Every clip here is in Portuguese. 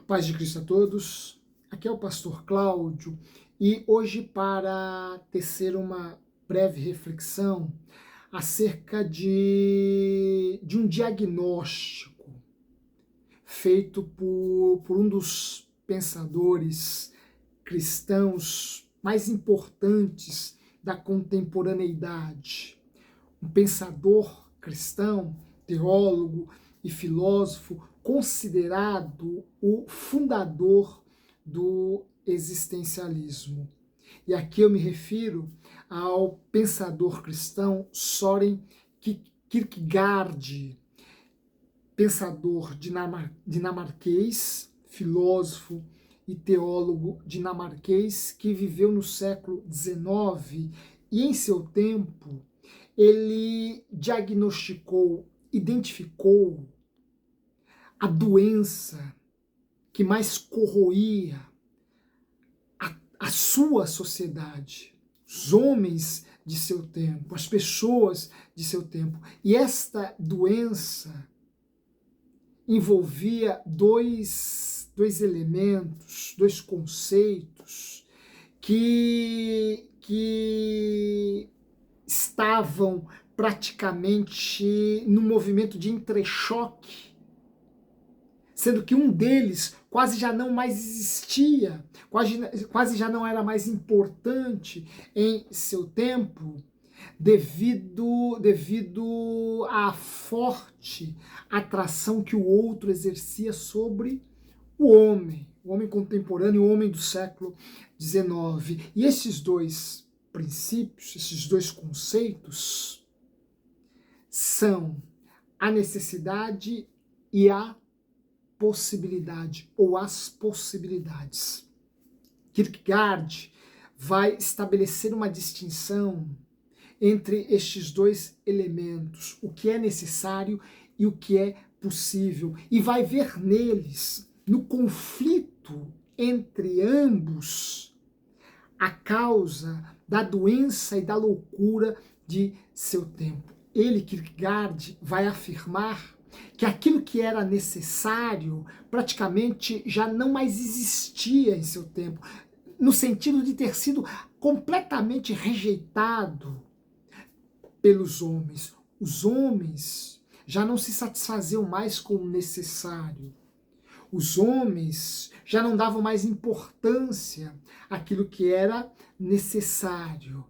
Paz de Cristo a todos, aqui é o pastor Cláudio e hoje para tecer uma breve reflexão acerca de um diagnóstico feito por um dos pensadores cristãos mais importantes da contemporaneidade, um pensador cristão, teólogo e filósofo considerado o fundador do existencialismo. E aqui eu me refiro ao pensador cristão Søren Kierkegaard, pensador dinamarquês, filósofo e teólogo dinamarquês que viveu no século XIX e em seu tempo ele diagnosticou, identificou a doença que mais corroía a sua sociedade, os homens de seu tempo, as pessoas de seu tempo. E esta doença envolvia dois elementos, dois conceitos que estavam praticamente no movimento de entrechoque, sendo que um deles quase já não mais existia, quase já não era mais importante em seu tempo, devido à forte atração que o outro exercia sobre o homem contemporâneo, o homem do século XIX. E esses dois princípios, esses dois conceitos são a necessidade e a possibilidade, ou as possibilidades. Kierkegaard vai estabelecer uma distinção entre estes dois elementos, o que é necessário e o que é possível, e vai ver neles, no conflito entre ambos, a causa da doença e da loucura de seu tempo. Ele, Kierkegaard, vai afirmar que aquilo que era necessário praticamente já não mais existia em seu tempo, no sentido de ter sido completamente rejeitado pelos homens. Os homens já não se satisfaziam mais com o necessário. Os homens já não davam mais importância àquilo que era necessário.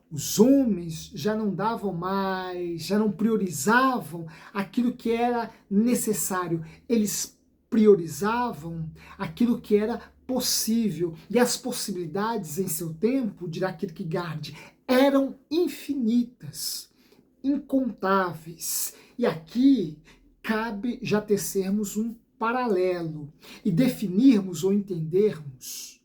Os homens já não davam mais, já não priorizavam aquilo que era necessário. Eles priorizavam aquilo que era possível. E as possibilidades em seu tempo, dirá Kierkegaard, eram infinitas, incontáveis. E aqui cabe já tecermos um paralelo e definirmos ou entendermos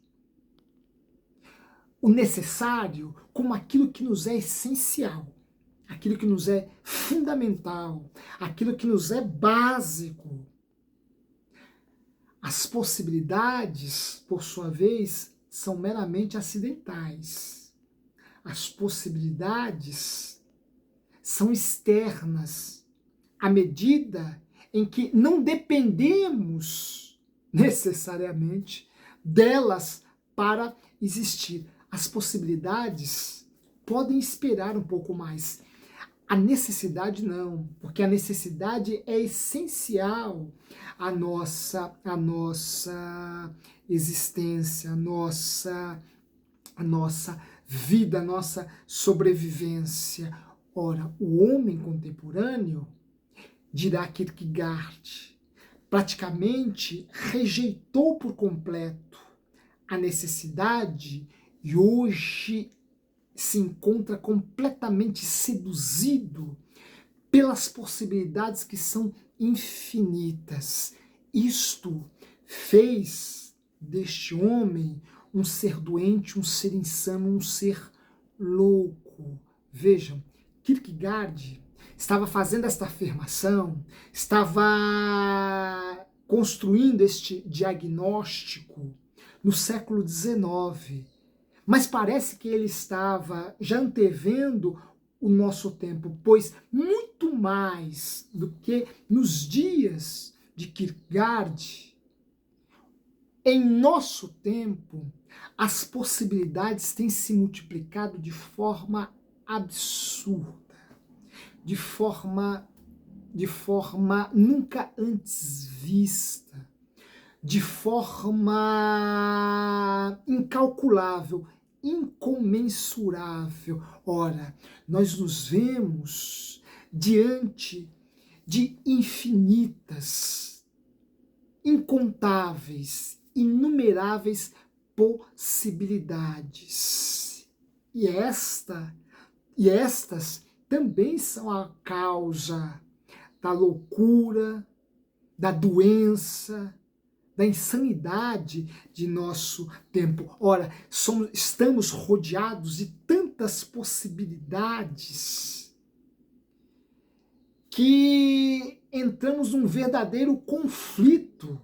o necessário como aquilo que nos é essencial, aquilo que nos é fundamental, aquilo que nos é básico. As possibilidades, por sua vez, são meramente acidentais. As possibilidades são externas, à medida em que não dependemos necessariamente delas para existir. As possibilidades podem esperar um pouco mais. A necessidade não, porque a necessidade é essencial à nossa existência, à nossa vida, à nossa sobrevivência. Ora, o homem contemporâneo, dirá Kierkegaard, praticamente rejeitou por completo a necessidade e hoje se encontra completamente seduzido pelas possibilidades que são infinitas. Isto fez deste homem um ser doente, um ser insano, um ser louco. Vejam, Kierkegaard estava fazendo esta afirmação, estava construindo este diagnóstico no século XIX. Mas parece que ele estava já antevendo o nosso tempo, pois muito mais do que nos dias de Kierkegaard, Em nosso tempo, as possibilidades têm se multiplicado de forma absurda, de forma nunca antes vista, de forma incalculável, incomensurável. Ora, nós nos vemos diante de infinitas, incontáveis, inumeráveis possibilidades. E estas também são a causa da loucura, da doença, da insanidade de nosso tempo. Ora, estamos rodeados de tantas possibilidades que entramos num verdadeiro conflito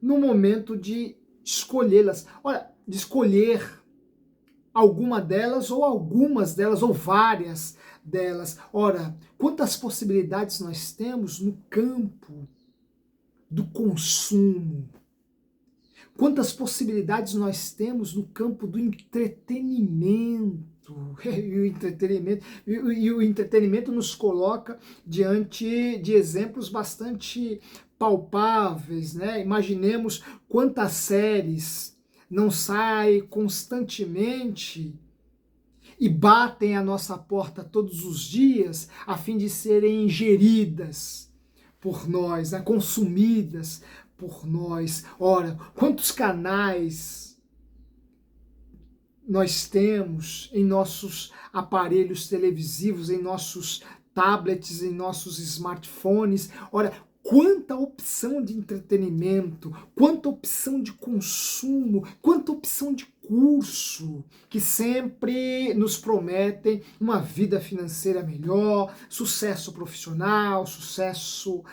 no momento de escolhê-las. Olha, de escolher alguma delas ou algumas delas ou várias delas. Ora, quantas possibilidades nós temos no campo do consumo? Quantas possibilidades nós temos no campo do entretenimento? E o entretenimento nos coloca diante de exemplos bastante palpáveis, né? Imaginemos quantas séries não saem constantemente e batem à nossa porta todos os dias a fim de serem ingeridas por nós, né? Consumidas por nós. Ora, quantos canais nós temos em nossos aparelhos televisivos, em nossos tablets, em nossos smartphones. Ora, quanta opção de entretenimento, quanta opção de consumo, quanta opção de curso que sempre nos prometem uma vida financeira melhor, sucesso profissional, sucesso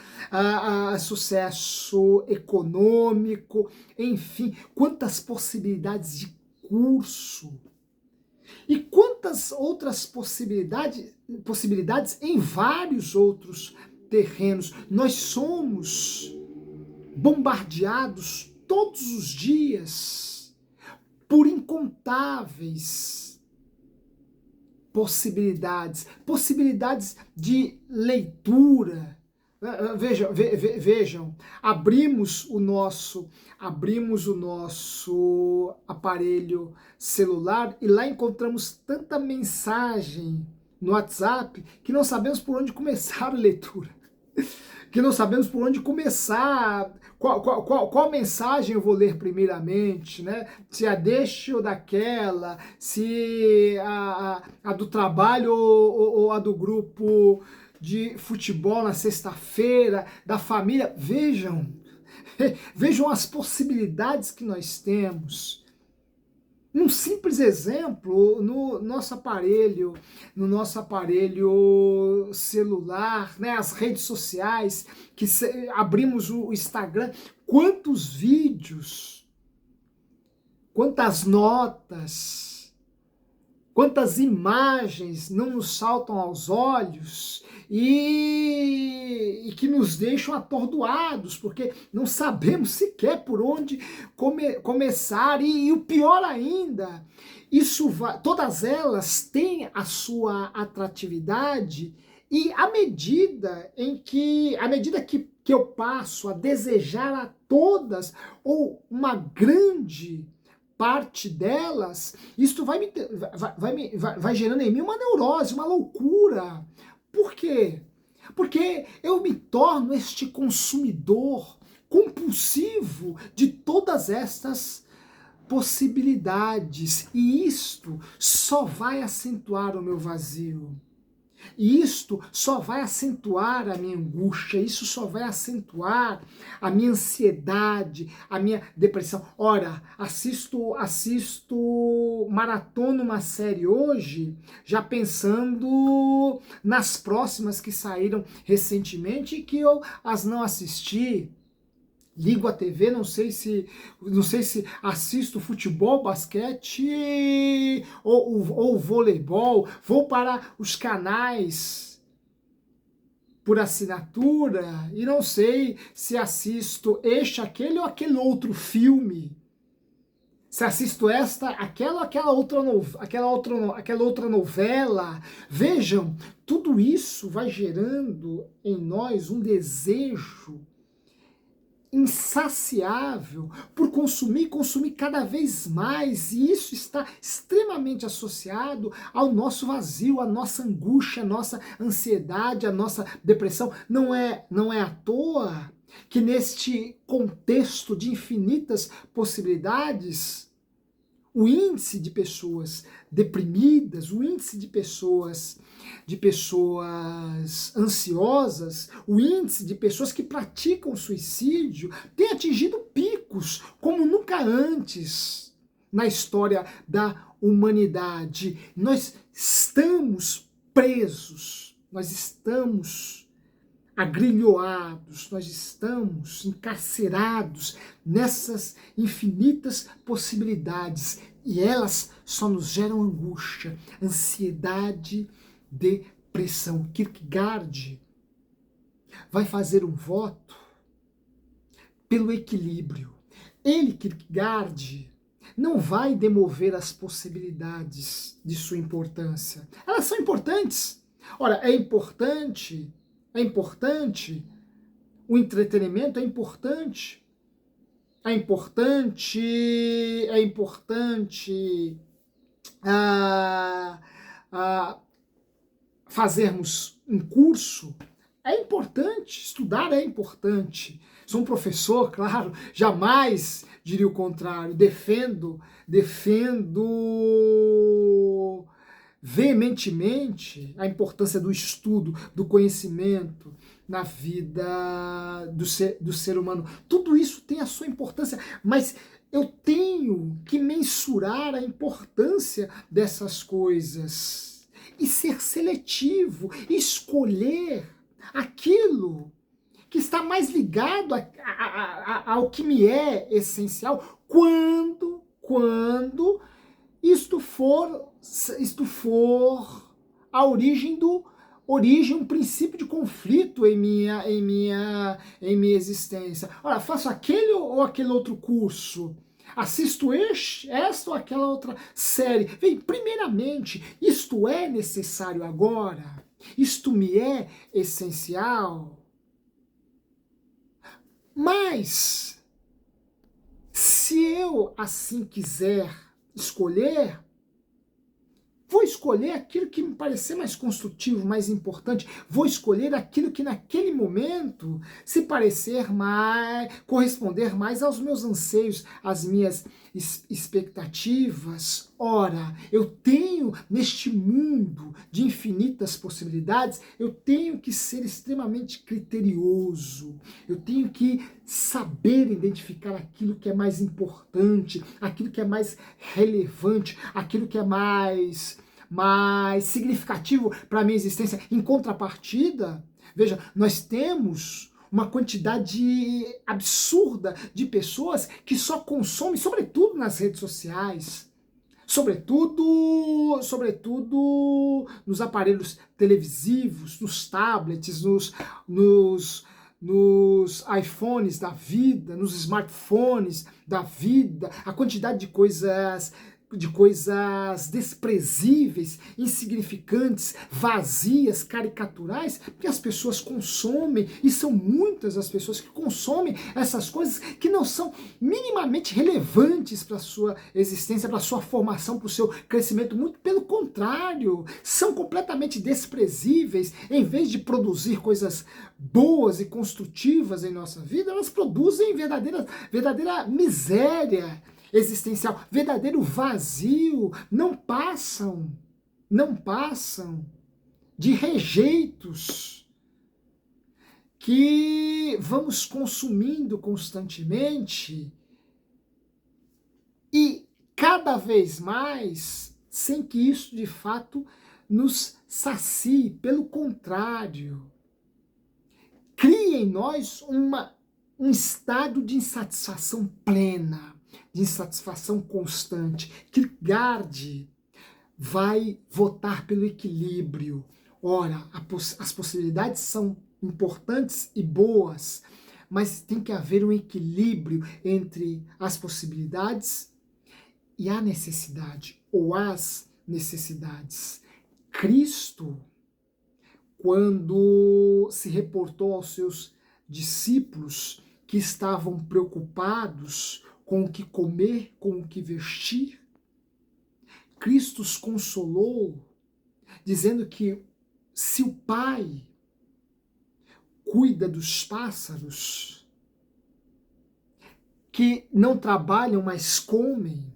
econômico, enfim, quantas possibilidades de curso e quantas outras possibilidades em vários outros terrenos. Nós somos bombardeados todos os dias por incontáveis possibilidades de leitura. Vejam, abrimos o nosso aparelho celular e lá encontramos tanta mensagem no WhatsApp que não sabemos por onde começar a leitura. Que não sabemos por onde começar, qual mensagem eu vou ler primeiramente, né? Se a deste ou daquela, se a do trabalho ou a do grupo de futebol na sexta-feira, da família. Vejam as possibilidades que nós temos. Um simples exemplo no nosso aparelho celular, né, as redes sociais, que abrimos o Instagram, quantos vídeos, quantas notas, quantas imagens não nos saltam aos olhos e que nos deixam atordoados, porque não sabemos sequer por onde começar. E o pior ainda, todas elas têm a sua atratividade, e à medida que eu passo a desejar a todas, ou uma grande parte delas, isto vai gerando em mim uma neurose, uma loucura. Por quê? Porque eu me torno este consumidor compulsivo de todas estas possibilidades, e isto só vai acentuar o meu vazio. E isto só vai acentuar a minha angústia, isso só vai acentuar a minha ansiedade, a minha depressão. Ora, maratono uma série hoje, já pensando nas próximas que saíram recentemente e que eu as não assisti. Ligo a TV, não sei se assisto futebol, basquete ou voleibol, vou para os canais por assinatura e não sei se assisto este, aquele ou aquele outro filme. Se assisto aquela outra novela. Vejam, tudo isso vai gerando em nós um desejo insaciável por consumir cada vez mais, e isso está extremamente associado ao nosso vazio, à nossa angústia, à nossa ansiedade, à nossa depressão. Não é à toa que neste contexto de infinitas possibilidades, o índice de pessoas deprimidas, o índice de pessoas ansiosas, o índice de pessoas que praticam suicídio tem atingido picos como nunca antes na história da humanidade. Nós estamos presos, nós estamos agrilhoados, nós estamos encarcerados nessas infinitas possibilidades e elas só nos geram angústia, ansiedade, depressão. Kierkegaard vai fazer um voto pelo equilíbrio. Ele, Kierkegaard, não vai demover as possibilidades de sua importância. Elas são importantes. Ora, é importante, o entretenimento é importante fazermos um curso, é importante, estudar é importante. Sou um professor, claro, jamais diria o contrário, defendo veementemente a importância do estudo, do conhecimento na vida do ser humano. Tudo isso tem a sua importância, mas eu tenho que mensurar a importância dessas coisas e ser seletivo, escolher aquilo que está mais ligado ao que me é essencial quando isto for a origem um princípio de conflito em minha existência. Ora, faço aquele ou aquele outro curso? Assisto esta ou aquela outra série? Bem, primeiramente, isto é necessário agora? Isto me é essencial? Mas, se eu assim quiser escolher, vou escolher aquilo que me parecer mais construtivo, mais importante. Vou escolher aquilo que naquele momento se parecer mais, corresponder mais aos meus anseios, às minhas expectativas. Ora, eu tenho neste mundo de infinitas possibilidades, eu tenho que ser extremamente criterioso. Eu tenho que saber identificar aquilo que é mais importante, aquilo que é mais relevante, aquilo que é mais significativo para a minha existência. Em contrapartida, veja, nós temos uma quantidade absurda de pessoas que só consomem, sobretudo nas redes sociais, sobretudo nos aparelhos televisivos, nos tablets, nos iPhones da vida, nos smartphones da vida, a quantidade de coisas desprezíveis, insignificantes, vazias, caricaturais, que as pessoas consomem, e são muitas as pessoas que consomem essas coisas que não são minimamente relevantes para a sua existência, para a sua formação, para o seu crescimento, muito pelo contrário, são completamente desprezíveis. Em vez de produzir coisas boas e construtivas em nossa vida, elas produzem verdadeira miséria existencial, verdadeiro vazio. Não passam de rejeitos que vamos consumindo constantemente e cada vez mais sem que isso de fato nos sacie. Pelo contrário, cria em nós um estado de insatisfação plena, de insatisfação constante. Kierkegaard vai votar pelo equilíbrio. Ora, as possibilidades são importantes e boas, mas tem que haver um equilíbrio entre as possibilidades e a necessidade, ou as necessidades. Cristo, quando se reportou aos seus discípulos que estavam preocupados com o que comer, com o que vestir, Cristo os consolou, dizendo que se o Pai cuida dos pássaros, que não trabalham, mas comem,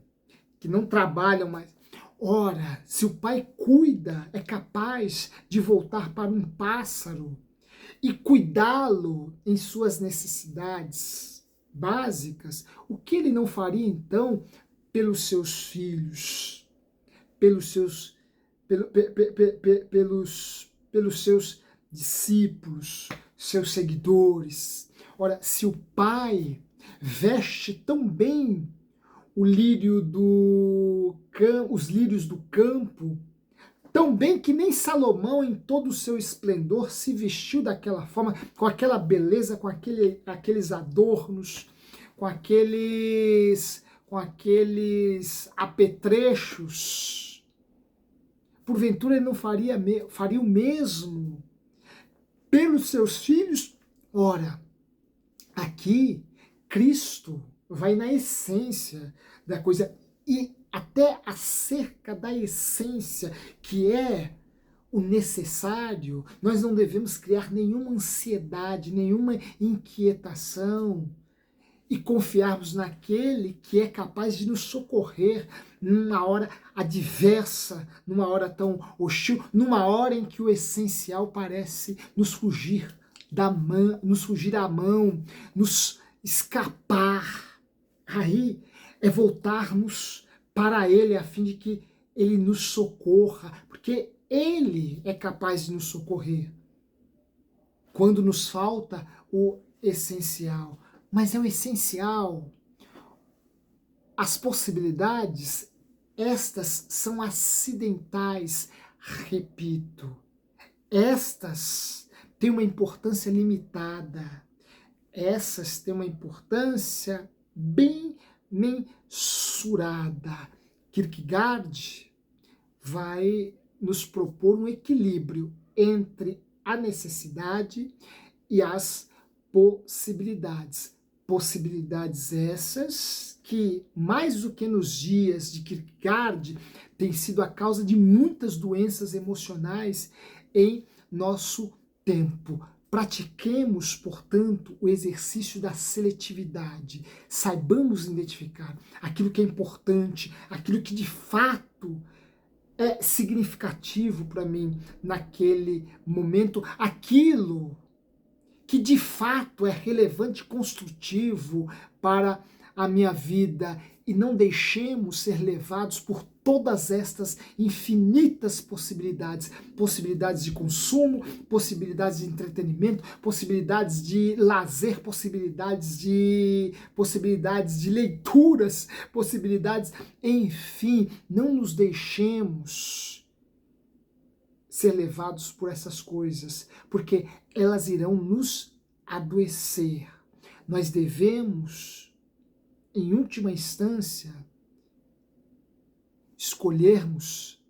que não trabalham, mas... Ora, se o Pai cuida, é capaz de voltar para um pássaro e cuidá-lo em suas necessidades básicas, o que ele não faria então pelos seus filhos, pelos seus, pelos seus discípulos, seus seguidores? Ora, se o Pai veste tão bem os lírios do campo, tão bem que nem Salomão, em todo o seu esplendor, se vestiu daquela forma, com aquela beleza, com aqueles adornos, com aqueles apetrechos. Porventura ele não faria o mesmo pelos seus filhos? Ora, aqui Cristo vai na essência da coisa, e até acerca da essência, que é o necessário. Nós não devemos criar nenhuma ansiedade, nenhuma inquietação, e confiarmos naquele que é capaz de nos socorrer numa hora adversa, numa hora tão hostil, numa hora em que o essencial parece nos fugir da mão, nos escapar. Aí é voltarmos para Ele a fim de que Ele nos socorra, porque Ele é capaz de nos socorrer quando nos falta o essencial. Mas é o essencial. As possibilidades, estas são acidentais, repito. Estas têm uma importância limitada. Essas têm uma importância bem mensurada. Kierkegaard vai nos propor um equilíbrio entre a necessidade e as possibilidades. Possibilidades essas que, mais do que nos dias de Kierkegaard, têm sido a causa de muitas doenças emocionais em nosso tempo. Pratiquemos, portanto, o exercício da seletividade. Saibamos identificar aquilo que é importante, aquilo que de fato é significativo para mim naquele momento, aquilo que de fato é relevante e construtivo para a minha vida, e não deixemos ser levados por todas estas infinitas possibilidades, possibilidades de consumo, possibilidades de entretenimento, possibilidades de lazer, possibilidades de leituras, possibilidades, enfim, não nos deixemos ser levados por essas coisas, porque elas irão nos adoecer. Nós devemos, em última instância, escolhermos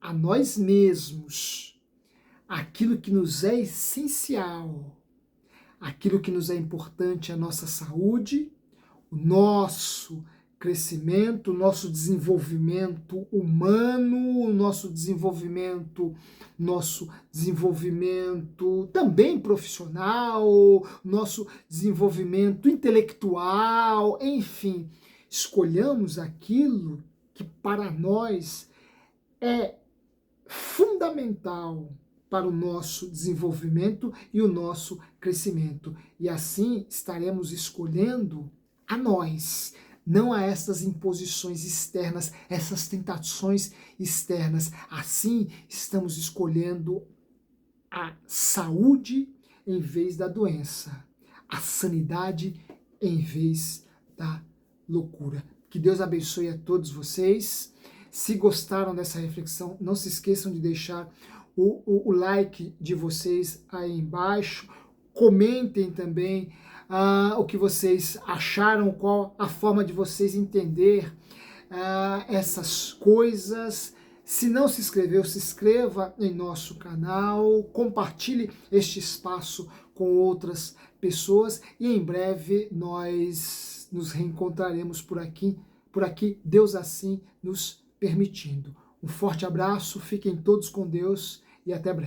a nós mesmos aquilo que nos é essencial, aquilo que nos é importante, a nossa saúde, o nosso crescimento, o nosso desenvolvimento humano, o nosso desenvolvimento também profissional, nosso desenvolvimento intelectual, enfim, escolhamos aquilo que para nós é fundamental para o nosso desenvolvimento e o nosso crescimento. E assim estaremos escolhendo a nós, não a essas imposições externas, essas tentações externas. Assim, estamos escolhendo a saúde em vez da doença, a sanidade em vez da loucura. Que Deus abençoe a todos vocês. Se gostaram dessa reflexão, não se esqueçam de deixar o like de vocês aí embaixo, Comentem também o que vocês acharam, qual a forma de vocês entender essas coisas. Se não se inscreveu, se inscreva em nosso canal, compartilhe este espaço com outras pessoas e em breve nós nos reencontraremos por aqui, Deus assim nos permitindo. Um forte abraço, fiquem todos com Deus e até breve.